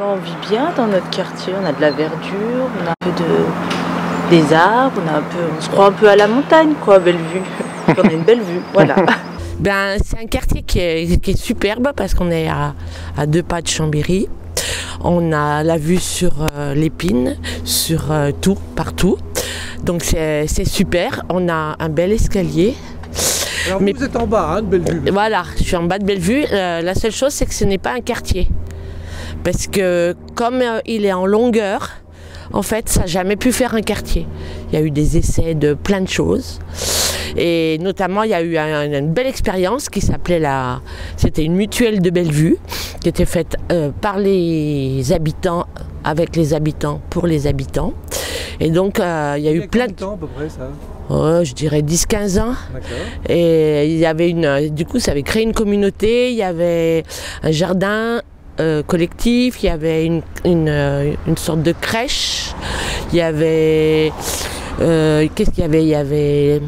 On vit bien dans notre quartier, on a de la verdure, on a un peu des arbres, on se croit un peu à la montagne, quoi, belle vue. On a une belle vue, voilà. Ben, c'est un quartier qui est superbe parce qu'on est à 2 pas de Chambéry. On a la vue sur l'Épine, sur tout, partout. Donc c'est super, on a un bel escalier. Alors vous êtes en bas, hein, de Bellevue. Voilà, je suis en bas de Bellevue. La seule chose, c'est que ce n'est pas un quartier. Parce que comme il est en longueur, en fait, ça n'a jamais pu faire un quartier. Il y a eu des essais de plein de choses. Et notamment, il y a eu une belle expérience qui s'appelait c'était une mutuelle de Bellevue, qui était faite par les habitants, avec les habitants, pour les habitants. Et donc, il y a eu plein de temps à peu près ça? Je dirais 10-15 ans. Et il y avait du coup, ça avait créé une communauté, il y avait un jardin collectif, il y avait une sorte de crèche, il y avait qu'est-ce qu'il y avait? Il y avait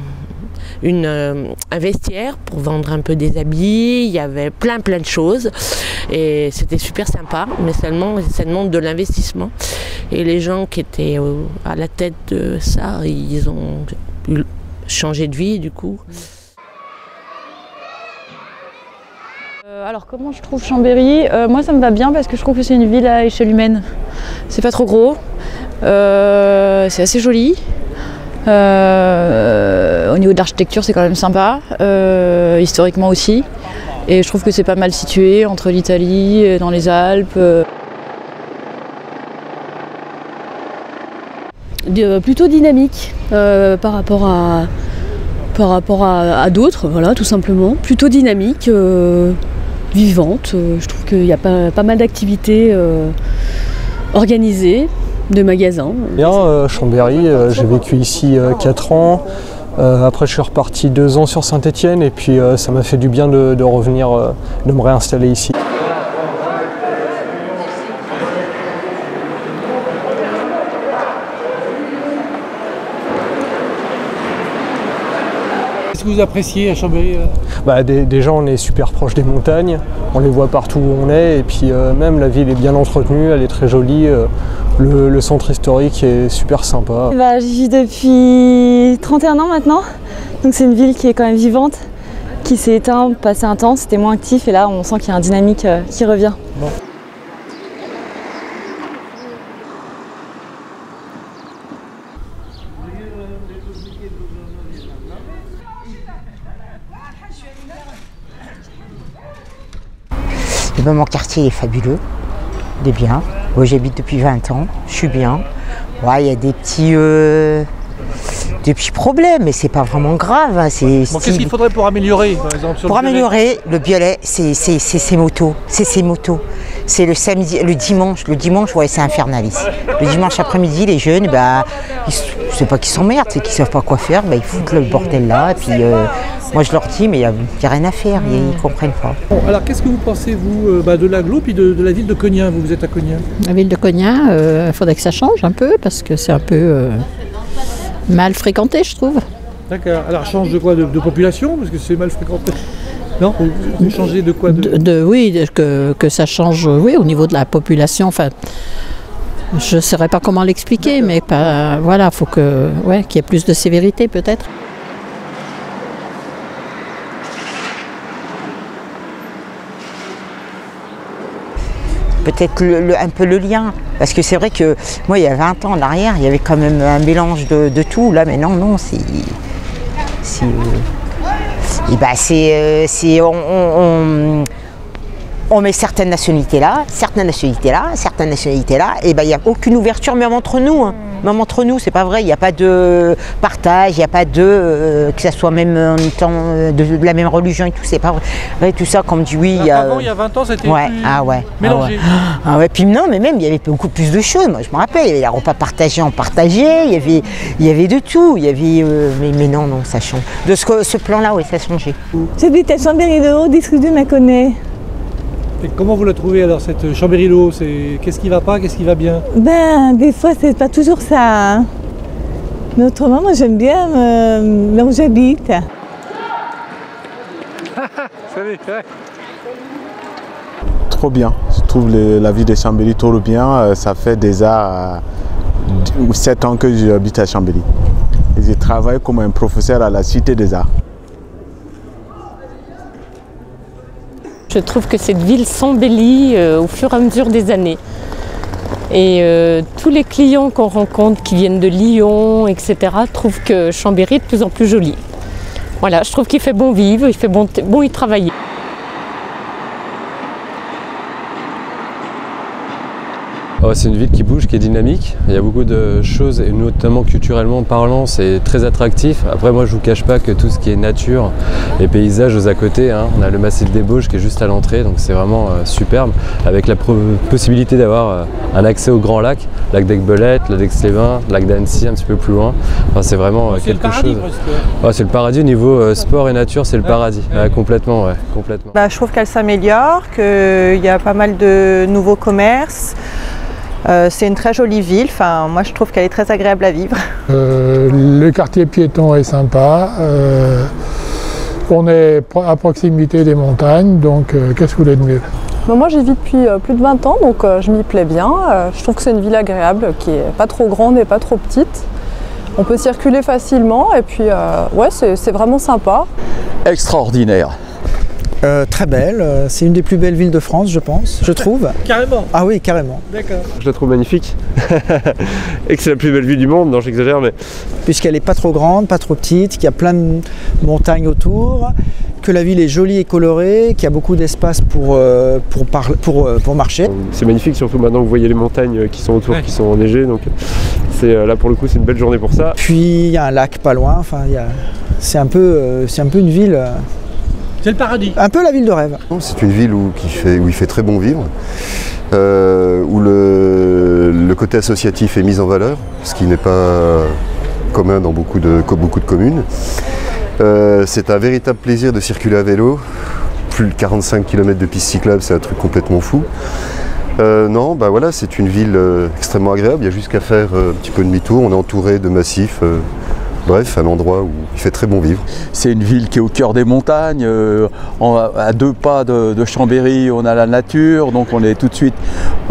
un vestiaire pour vendre un peu des habits, il y avait plein de choses et c'était super sympa, mais seulement ça demande de l'investissement et les gens qui étaient à la tête de ça, ils ont changé de vie du coup. Alors comment je trouve Chambéry? Moi ça me va bien parce que je trouve que c'est une ville à échelle humaine. C'est pas trop gros, c'est assez joli. Au niveau de l'architecture c'est quand même sympa, historiquement aussi. Et je trouve que c'est pas mal situé entre l'Italie, dans les Alpes. Plutôt dynamique par rapport à d'autres, voilà, tout simplement. Plutôt dynamique, vivante. Je trouve qu'il y a pas mal d'activités organisées, de magasins. Bien, Chambéry, j'ai vécu ici 4 ans. Après, je suis reparti 2 ans sur Saint-Étienne et puis ça m'a fait du bien de revenir, de me réinstaller ici. Qu'est-ce que vous appréciez à Chambéry? Déjà, on est super proche des montagnes, on les voit partout où on est et puis même la ville est bien entretenue, elle est très jolie. Le centre historique est super sympa. J'y vis depuis 31 ans maintenant, donc c'est une ville qui est quand même vivante, qui s'est éteinte, passé un temps, c'était moins actif et là on sent qu'il y a une dynamique qui revient. Bon. Et ben, mon quartier est fabuleux, il est bien. Moi j'habite depuis 20 ans, je suis bien. Ouais, il y a des petits problèmes, mais c'est pas vraiment grave. Hein. Bon, qu'est-ce qu'il faudrait pour améliorer, par exemple sur Pour améliorer le Biolay, c'est ses motos. C'est le samedi, le dimanche, ouais, c'est infernal ici. Le dimanche après-midi, les jeunes, c'est pas qu'ils s'emmerdent, c'est qu'ils savent pas quoi faire, ils foutent le bordel là, et puis moi je leur dis, mais il n'y a rien à faire, ils comprennent pas. Bon, alors qu'est-ce que vous pensez, vous, de l'agglo, puis de la ville de Cognin? Vous êtes à Cognin. La ville de Cognin, il faudrait que ça change un peu, parce que c'est un peu mal fréquenté, je trouve. D'accord. Alors change de quoi? De population? Parce que c'est mal fréquenté. Non? Vous changez de quoi? Oui, que ça change, oui, au niveau de la population. Enfin, je ne saurais pas comment l'expliquer, mais voilà, il faut qu'il y ait plus de sévérité peut-être. Peut-être un peu le lien, parce que c'est vrai que moi il y a 20 ans en arrière, il y avait quand même un mélange de tout, là maintenant non, on met certaines nationalités là, et il n'y a aucune ouverture, même entre nous. Hein. Même entre nous, c'est pas vrai, il n'y a pas de partage, il n'y a pas que ça soit même en étant de la même religion et tout, c'est pas vrai. Tout ça, comme dit oui. Avant, il y a 20 ans, c'était mélangé. Puis non, mais même, il y avait beaucoup plus de choses. Moi, je me rappelle, il y avait les repas partagés, on partageait, il y avait de tout. Il y avait, mais non, ça change. De ce plan-là, oui, ça a changé. J'habite à Chambéry-le-Haut, district de Mâconnais. Et comment vous la trouvez alors cette Chambéry-le-Haut? Qu'est-ce qui va pas, qu'est-ce qui va bien? Des fois c'est pas toujours ça. Hein. Mais autrement, moi j'aime bien là où j'habite. Salut, ouais. trop bien. Je trouve la ville de Chambéry trop bien. Ça fait déjà 7 ans que j'habite à Chambéry. Et je travaille comme un professeur à la Cité des Arts. Je trouve que cette ville s'embellit au fur et à mesure des années. Et tous les clients qu'on rencontre qui viennent de Lyon, etc., trouvent que Chambéry est de plus en plus jolie. Voilà, je trouve qu'il fait bon vivre, il fait bon y travailler. Oh, c'est une ville qui bouge, qui est dynamique. Il y a beaucoup de choses, et notamment culturellement parlant, c'est très attractif. Après, moi, je ne vous cache pas que tout ce qui est nature et paysages à côté, hein, on a le massif des Bauges qui est juste à l'entrée, donc c'est vraiment superbe, avec la possibilité d'avoir un accès au grand lac, lac d'Aiguebelette, lac d'Aix-les-Bains, lac d'Annecy, un petit peu plus loin. Enfin, c'est vraiment quelque chose. Ouais, c'est le paradis au niveau sport et nature, c'est le paradis, complètement, ouais, complètement. Je trouve qu'elle s'améliore, qu'il y a pas mal de nouveaux commerces. C'est une très jolie ville, moi je trouve qu'elle est très agréable à vivre. Le quartier piéton est sympa, on est à proximité des montagnes, donc qu'est-ce que vous voulez de mieux? Moi j'y vis depuis plus de 20 ans, donc je m'y plais bien. Je trouve que c'est une ville agréable, qui n'est pas trop grande et pas trop petite. On peut circuler facilement et puis ouais, c'est vraiment sympa. Extraordinaire. Très belle, c'est une des plus belles villes de France, je pense, je trouve. Carrément? Ah oui, carrément. D'accord. Je la trouve magnifique et que c'est la plus belle ville du monde, non j'exagère mais... Puisqu'elle n'est pas trop grande, pas trop petite, qu'il y a plein de montagnes autour, que la ville est jolie et colorée, qu'il y a beaucoup d'espace pour marcher. C'est magnifique, surtout maintenant que vous voyez les montagnes qui sont autour, qui sont enneigées, donc là pour le coup c'est une belle journée pour ça. Puis il y a un lac pas loin, c'est un peu une ville... C'est le paradis. Un peu la ville de rêve. C'est une ville où il fait très bon vivre, où le côté associatif est mis en valeur, ce qui n'est pas commun dans beaucoup de communes. C'est un véritable plaisir de circuler à vélo. Plus de 45 km de piste cyclable, c'est un truc complètement fou. Non, voilà, c'est une ville extrêmement agréable. Il y a juste qu'à faire un petit peu demi-tour. On est entouré de massifs. Bref, un endroit où il fait très bon vivre. C'est une ville qui est au cœur des montagnes, à 2 pas de Chambéry, on a la nature, donc on est tout de suite,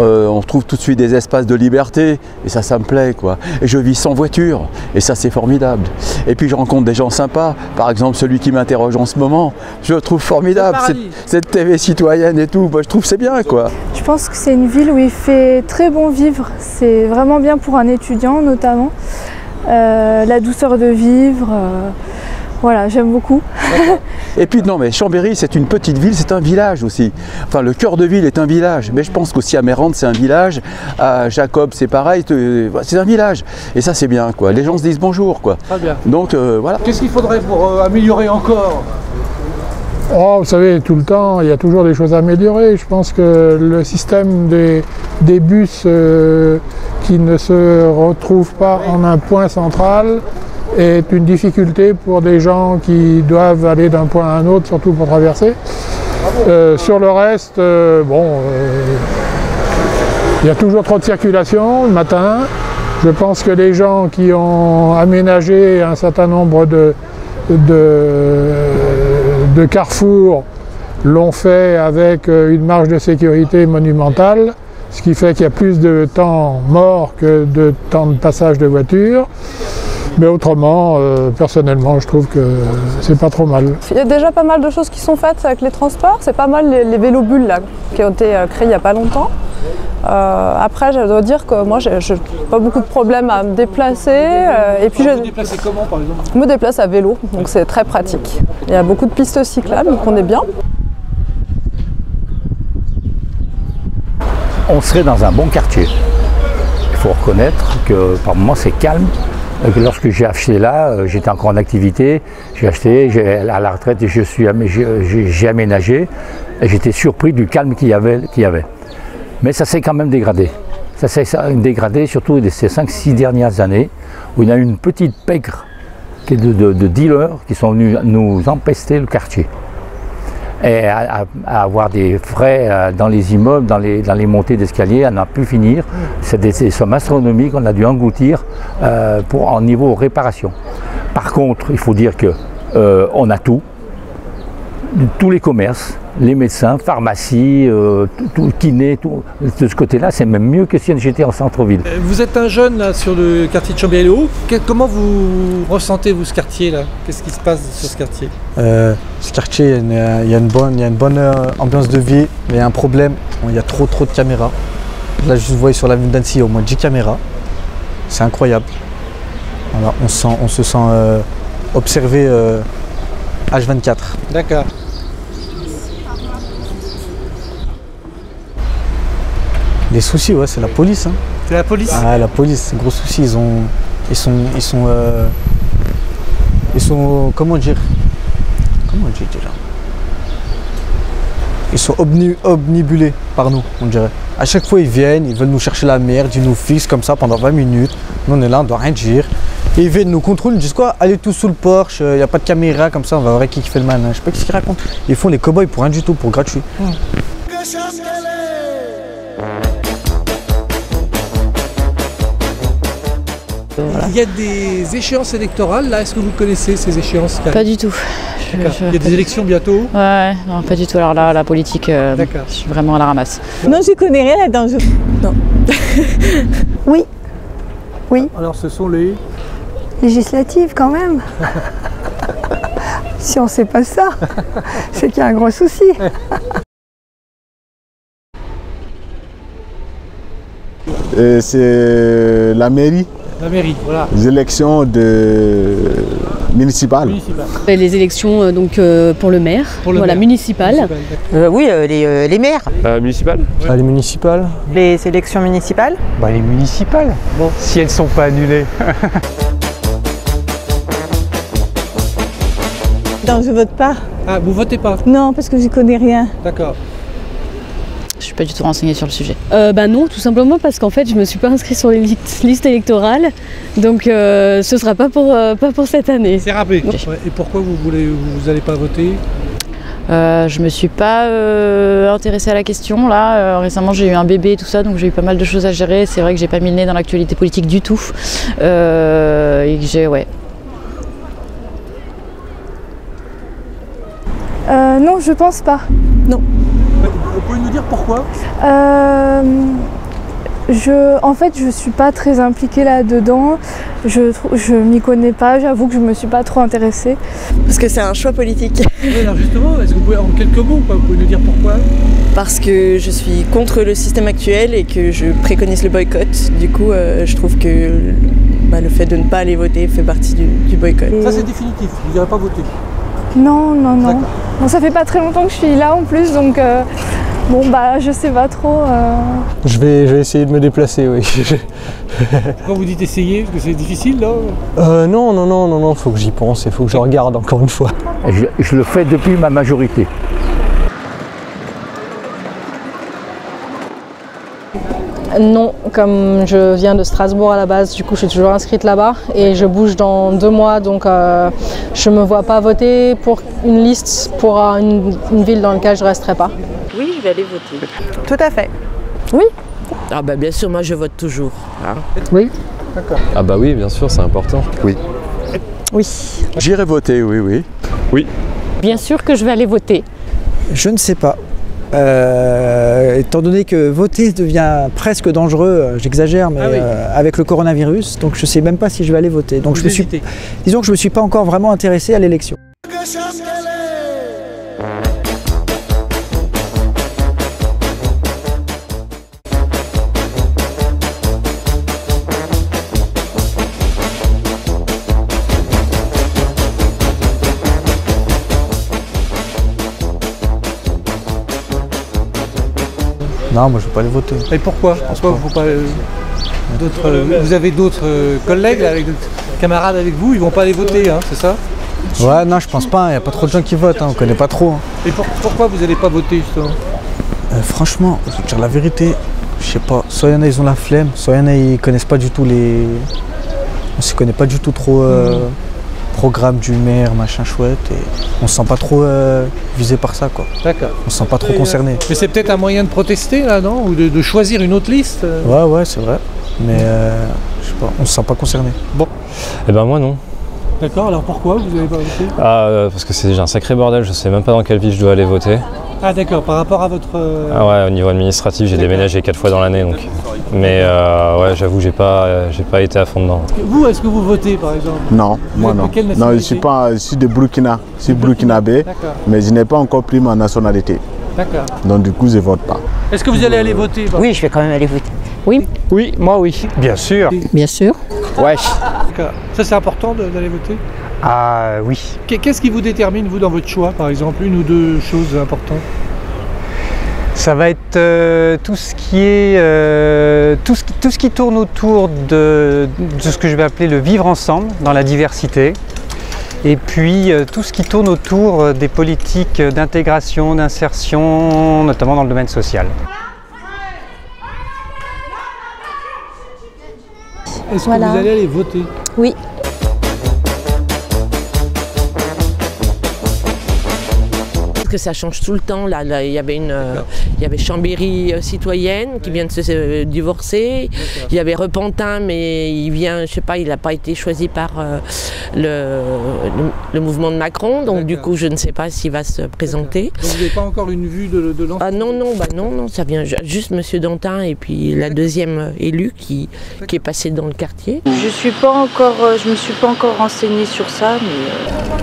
on trouve tout de suite des espaces de liberté, et ça me plaît quoi. Et je vis sans voiture, et ça c'est formidable. Et puis je rencontre des gens sympas, par exemple celui qui m'interroge en ce moment, je le trouve formidable, cette TV citoyenne et tout, je trouve c'est bien quoi. Je pense que c'est une ville où il fait très bon vivre, c'est vraiment bien pour un étudiant notamment. La douceur de vivre, voilà, j'aime beaucoup. Et puis non mais Chambéry c'est une petite ville, c'est un village aussi. Enfin le cœur de ville est un village, mais je pense qu'aussi à Mérande c'est un village, à Jacob c'est pareil, c'est un village. Et ça c'est bien quoi, les gens se disent bonjour quoi. Très bien. Donc voilà. Qu'est-ce qu'il faudrait pour améliorer encore? Oh, vous savez, tout le temps, il y a toujours des choses à améliorer. Je pense que le système des bus qui ne se retrouvent pas en un point central est une difficulté pour des gens qui doivent aller d'un point à un autre, surtout pour traverser. Sur le reste, il y a toujours trop de circulation le matin. Je pense que les gens qui ont aménagé un certain nombre de carrefours l'ont fait avec une marge de sécurité monumentale, ce qui fait qu'il y a plus de temps mort que de temps de passage de voitures. Mais autrement, personnellement, je trouve que c'est pas trop mal. Il y a déjà pas mal de choses qui sont faites avec les transports. C'est pas mal les vélobules là, qui ont été créés il n'y a pas longtemps. Après, je dois dire que moi, j'ai pas beaucoup de problèmes à me déplacer. Et puis, vous vous déplacez comment, par exemple? Je me déplace à vélo, donc c'est très pratique. Il y a beaucoup de pistes cyclables, donc on est bien. On serait dans un bon quartier. Il faut reconnaître que par moments c'est calme. Lorsque j'ai acheté là, j'étais encore en activité, j'ai acheté, à la retraite j'ai aménagé et j'étais surpris du calme qu'il y avait. Mais ça s'est quand même dégradé. Ça s'est dégradé surtout ces 5-6 dernières années où il y a eu une petite pègre de dealers qui sont venus nous empester le quartier. Et à avoir des frais dans les immeubles, dans les montées d'escalier, à n'en plus finir. C'est des sommes astronomiques qu'on a dû engloutir en niveau réparation. Par contre, il faut dire qu'on a tout. tous les commerces, les médecins, pharmacies, tout kiné, tout, de ce côté-là, c'est même mieux que si j'étais en centre-ville. Vous êtes un jeune là, sur le quartier de Chambéry-le-Haut. Comment vous ressentez vous ce quartier là? Qu'est-ce qui se passe sur ce quartier? Ce quartier, il y a une bonne ambiance de vie, mais il y a un problème, il y a trop de caméras. Là, je vous voyez sur l'avenue d'Annecy, il y a au moins 10 caméras. C'est incroyable. Voilà, on se sent observé H24. D'accord. Les soucis, ouais, c'est la police. Hein. C'est la police? Ah, la police, gros soucis. Ils sont, comment dire déjà? Ils sont omnibulés par nous, on dirait. À chaque fois, ils viennent, ils veulent nous chercher la merde, ils nous fixent comme ça pendant 20 minutes. Nous, on est là, on doit rien dire. Et ils viennent nous contrôler, ils disent quoi? Allez tous sous le porche, il n'y a pas de caméra, comme ça, on va voir qui fait le malin. Je sais pas ce qu'ils racontent. Ils font les cow-boys pour rien du tout, pour gratuit. Voilà. Il y a des échéances électorales, là, est-ce que vous connaissez ces échéances? Pas du tout. Il y a des élections bientôt? Ouais, non, pas du tout. Alors là, la politique, je suis vraiment à la ramasse. Non, je connais rien là-dedans. Non. Oui. Oui. Alors ce sont les... Législatives quand même. Si on ne sait pas ça, c'est qu'il y a un gros souci. C'est la mairie. La mairie, voilà. Les élections municipales. Les élections pour le maire, voilà, municipales. Oui, les maires. Municipales? Ouais. Les municipales. Les élections municipales? Les municipales, bon, si elles ne sont pas annulées. Non, je vote pas. Ah, vous votez pas? Non, parce que je connais rien. D'accord. Je suis pas du tout renseignée sur le sujet. Non, tout simplement parce qu'en fait je me suis pas inscrite sur les listes électorales, donc ce sera pas pour cette année. C'est rappelé. Ouais. Et pourquoi vous n'allez pas voter? Je me suis pas intéressée à la question là. Récemment j'ai eu un bébé et tout ça, donc j'ai eu pas mal de choses à gérer. C'est vrai que j'ai pas mis le nez dans l'actualité politique du tout. Et que j'ai Non, je pense pas. Non. Vous pouvez nous dire pourquoi? En fait, je suis pas très impliquée là-dedans. Je m'y connais pas. J'avoue que je me suis pas trop intéressée. Parce que c'est un choix politique. Oui, alors justement, est-ce que vous pouvez en quelques mots, vous pouvez nous dire pourquoi? Parce que je suis contre le système actuel et que je préconise le boycott. Du coup, je trouve que le fait de ne pas aller voter fait partie du boycott. Ça c'est définitif, vous n'irez pas voter? Non. Bon, ça fait pas très longtemps que je suis là en plus, donc je sais pas trop. Je vais essayer de me déplacer, oui. Quand vous dites essayer, parce que c'est difficile là? Non, faut que j'y pense, il faut que je regarde encore une fois. Je le fais depuis ma majorité. Non, comme je viens de Strasbourg à la base, du coup je suis toujours inscrite là-bas et je bouge dans 2 mois, donc je me vois pas voter pour une liste pour une ville dans laquelle je resterai pas. Oui, je vais aller voter. Tout à fait. Oui. Ah bah bien sûr, moi je vote toujours. Hein. Oui. D'accord. Ah bah oui, bien sûr, c'est important. Oui. Oui. J'irai voter, oui. Oui. Bien sûr que je vais aller voter. Je ne sais pas. Étant donné que voter devient presque dangereux, j'exagère, mais avec le coronavirus, donc je ne sais même pas si je vais aller voter. Donc disons que je ne me suis pas encore vraiment intéressé à l'élection. Non, moi je ne veux pas aller voter. Et pourquoi? Vous avez d'autres collègues, avec d'autres camarades avec vous, ils vont pas aller voter, hein, c'est ça? Ouais, non, je pense pas, il n'y a pas trop de gens qui votent, on ne connaît pas trop. Et pourquoi vous n'allez pas voter justement? Franchement, je vais te dire la vérité, je sais pas, soit il y en a ils ont la flemme, soit il y en a ils connaissent pas du tout on se connaît pas du tout trop programme du maire, machin chouette, et on se sent pas trop visé par ça, quoi. D'accord. On se sent pas trop concerné. Mais c'est peut-être un moyen de protester là, non? Ou de choisir une autre liste? Ouais, c'est vrai. Mais je sais pas, on se sent pas concerné. Bon. Eh ben moi non. D'accord, alors pourquoi vous n'avez pas voté? Parce que c'est déjà un sacré bordel, je sais même pas dans quelle ville je dois aller voter. Ah d'accord, par rapport à votre... Ah ouais, au niveau administratif, j'ai déménagé 4 fois dans l'année donc. Mais ouais, j'avoue, j'ai pas été à fond dedans. Vous, est-ce que vous votez par exemple? Non, moi non. Non, je suis de Burkina, je suis burkinabé, mais je n'ai pas encore pris ma nationalité. D'accord. Donc du coup, je ne vote pas. Est-ce que vous allez aller voter? Oui, je vais quand même aller voter. Oui. Oui, moi oui. Bien sûr. Bien sûr. Ouais. D'accord. Ça c'est important d'aller voter? Ah oui. Qu'est-ce qui vous détermine, vous, dans votre choix, par exemple, une ou deux choses importantes? Ça va être tout ce qui est tout ce qui tourne autour de ce que je vais appeler le vivre ensemble dans la diversité. Et puis tout ce qui tourne autour des politiques d'intégration, d'insertion, notamment dans le domaine social. Est-ce que vous allez aller voter? Oui. Que ça change tout le temps. Là, il y avait Chambéry citoyenne qui vient de se divorcer. Il y avait Repentin, mais il vient, je sais pas, il n'a pas été choisi par le mouvement de Macron. Donc du coup, je ne sais pas s'il va se présenter. Donc, vous n'avez pas encore une vue de l'ancien? Ah non, non, ça vient juste Monsieur Dantin et puis la deuxième élue qui est passée dans le quartier. Je me suis pas encore renseignée sur ça, mais...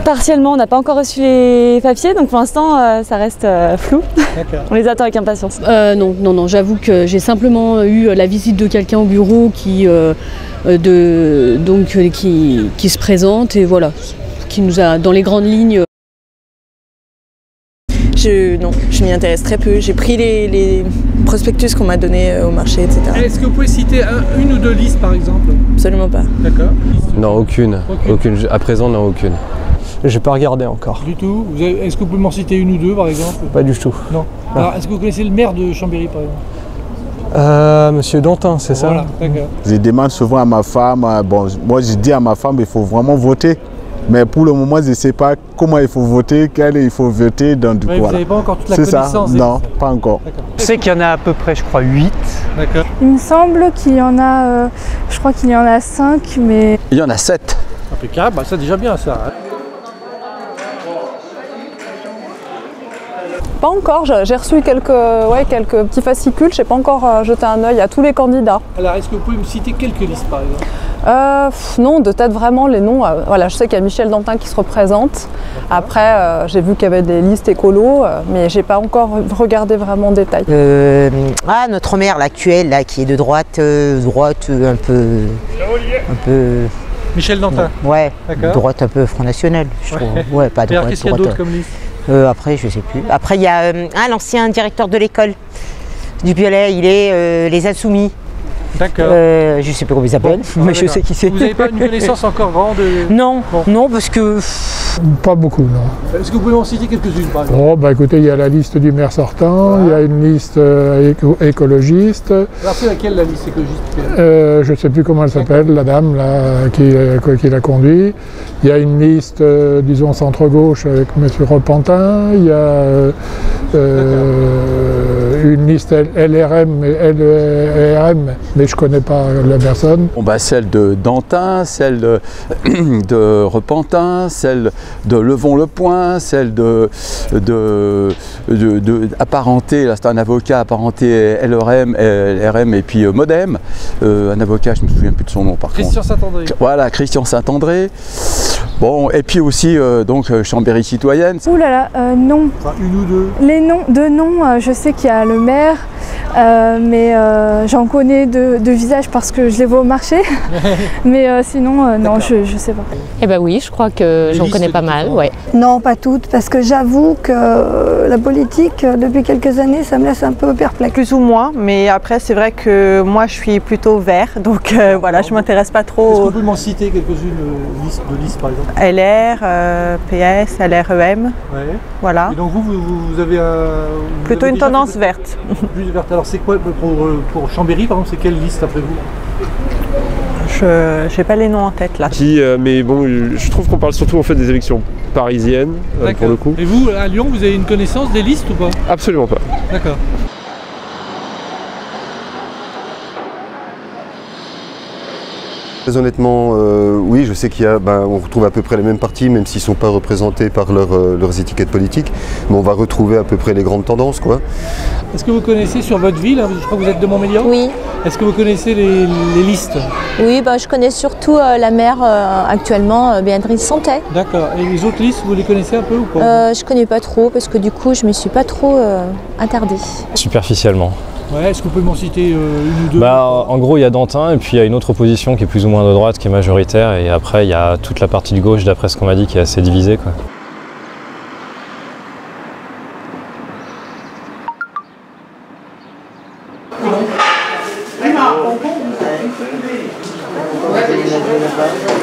Partiellement, on n'a pas encore reçu les papiers, donc pour l'instant ça reste flou. On les attend avec impatience. Non, j'avoue que j'ai simplement eu la visite de quelqu'un au bureau qui se présente et voilà, qui nous a dans les grandes lignes. Non, je m'y intéresse très peu. J'ai pris les prospectus qu'on m'a donnés au marché, etc. Est-ce que vous pouvez citer une ou deux listes par exemple? Absolument pas. D'accord. Non, aucune. À présent, non, aucune. J'ai pas regardé encore. Du tout? Est-ce que vous pouvez m'en citer une ou deux par exemple? Pas du tout. Non. Alors, est-ce que vous connaissez le maire de Chambéry par exemple? Monsieur Dantin, c'est ça? Voilà, d'accord. Je demande souvent à ma femme, bon, moi je dis à ma femme, il faut vraiment voter. Mais pour le moment, je ne sais pas comment il faut voter, quel il faut voter. Donc, du coup, vous n'avez pas encore toute la connaissance? C'est ça, non, pas encore. Je sais qu'il y en a à peu près, je crois, 8. D'accord. Il me semble qu'il y en a, je crois qu'il y en a 5, mais... Il y en a 7. Impeccable, bah, c'est déjà bien ça. Hein. Pas encore, j'ai reçu quelques petits fascicules, je n'ai pas encore jeté un œil à tous les candidats. Alors est-ce que vous pouvez me citer quelques listes par exemple? Non, de tête vraiment les noms. Voilà, je sais qu'il y a Michel Dantin qui se représente. Après, j'ai vu qu'il y avait des listes écolos, mais j'ai pas encore regardé vraiment en détail. Notre maire, l'actuel, là, qui est de droite, un peu. Michel Dantin. Ouais, droite un peu Front National, je trouve. Ouais, pas droite. Qu'est-ce qu'il y a d'autre comme liste? Après, je sais plus. Après, il y a l'ancien directeur de l'école du Biolay, il est les Insoumis. D'accord. Je sais pas comment il s'appelle, mais je sais qui c'est. Vous n'avez pas une connaissance encore grande? Non, non, parce que... Pas beaucoup, non. Est-ce que vous pouvez en citer quelques-unes, par exemple? Oh, bah écoutez, il y a la liste du maire sortant, il y a une liste écologiste. Alors c'est laquelle la liste écologiste? Je ne sais plus comment elle s'appelle, la dame là, qui l'a conduit. Il y a une liste, disons, centre-gauche avec M. Repentin. Il y a une liste LRM, mais je ne connais pas la personne. Bon, bah, celle de Dantin, celle de Repentin, celle de Levon-le-Point, celle de apparenté, là c'est un avocat apparenté LRM et puis Modem, un avocat, je ne me souviens plus de son nom par contre. Christian Saint-André. Voilà, Christian Saint-André. Bon, et puis aussi donc Chambéry citoyenne. Ouh là là, non. Enfin, une ou deux. Les noms, je sais qu'il y a le maire, mais j'en connais de visage parce que je les vois au marché. Mais sinon, non, je sais pas. Eh ben oui, je crois que j'en connais pas mal, ouais. Non, pas toutes, parce que j'avoue que la politique, depuis quelques années, ça me laisse un peu perplexe. Plus ou moins, mais après c'est vrai que moi je suis plutôt vert, donc voilà, je m'intéresse pas trop. Est-ce que vous pouvez m'en citer quelques-unes de listes par exemple? LR, PS, LREM, ouais. Voilà. Et donc vous avez plutôt une tendance verte. Plus verte. Alors c'est quoi pour Chambéry par exemple, c'est quelle liste après vous? Je n'ai pas les noms en tête là. Mais bon, je trouve qu'on parle surtout en fait des élections parisiennes pour le coup. Et vous, à Lyon, vous avez une connaissance des listes ou pas? Absolument pas. D'accord. Très honnêtement, oui, je sais qu'il y a, on retrouve à peu près les mêmes partis, même s'ils ne sont pas représentés par leurs étiquettes politiques, mais on va retrouver à peu près les grandes tendances, quoi. Est-ce que vous connaissez sur votre ville, je crois que vous êtes de Montmélian? Oui. Est-ce que vous connaissez les listes? Oui, je connais surtout la maire actuellement, Béatrice Santet. D'accord. Et les autres listes, vous les connaissez un peu ou pas? Je connais pas trop parce que du coup, je me suis pas trop attardée. Superficiellement. Ouais, est-ce que vous pouvez m'en citer une ou deux? En gros, il y a Dantin et puis il y a une autre opposition qui est plus ou moins de droite, qui est majoritaire. Et après, il y a toute la partie de gauche, d'après ce qu'on m'a dit, qui est assez divisée, quoi.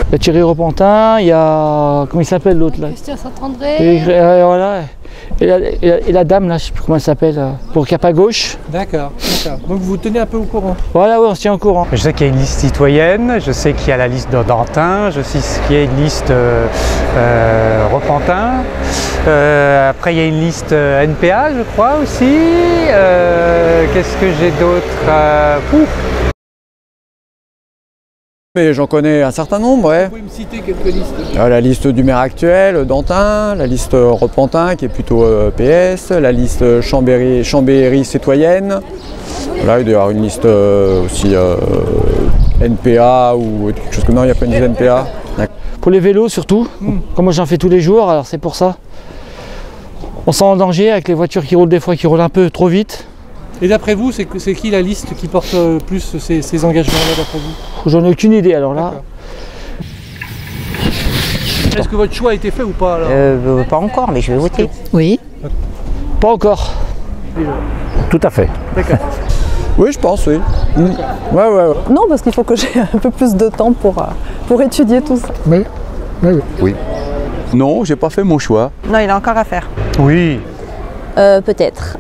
Il y a Thierry Repentin, il y a... comment il s'appelle l'autre là? Christian Saint-André. Et voilà. Et la dame là, je ne sais plus comment elle s'appelle, pour cap à gauche. D'accord. Donc vous vous tenez un peu au courant? Voilà, oui, on se tient au courant. Je sais qu'il y a une liste citoyenne, je sais qu'il y a la liste de Dantin, je sais qu'il y a une liste Repentin. Après il y a une liste NPA je crois aussi. Qu'est-ce que j'ai d'autre? Mais j'en connais un certain nombre, ouais. Vous pouvez me citer quelques listes? La liste du maire actuel, Dantin, la liste Repentin qui est plutôt PS, la liste Chambéry citoyenne. Là, il doit y avoir une liste aussi NPA ou quelque chose comme ça. Non, il n'y a pas une liste NPA. Pour les vélos surtout, comme moi j'en fais tous les jours, alors c'est pour ça. On sent en danger avec les voitures qui roulent des fois, qui roulent un peu trop vite. Et d'après vous, c'est qui la liste qui porte plus ces engagements-là d'après vous? J'en ai aucune idée alors là. Est-ce que votre choix a été fait ou pas alors? Pas encore, mais je vais voter. Oui. Pas encore. Tout à fait. D'accord. Oui, je pense, oui. Ouais. Non, parce qu'il faut que j'ai un peu plus de temps pour étudier tout ça. Mais oui. Oui. Non, j'ai pas fait mon choix. Non, il a encore à faire. Oui. Peut-être.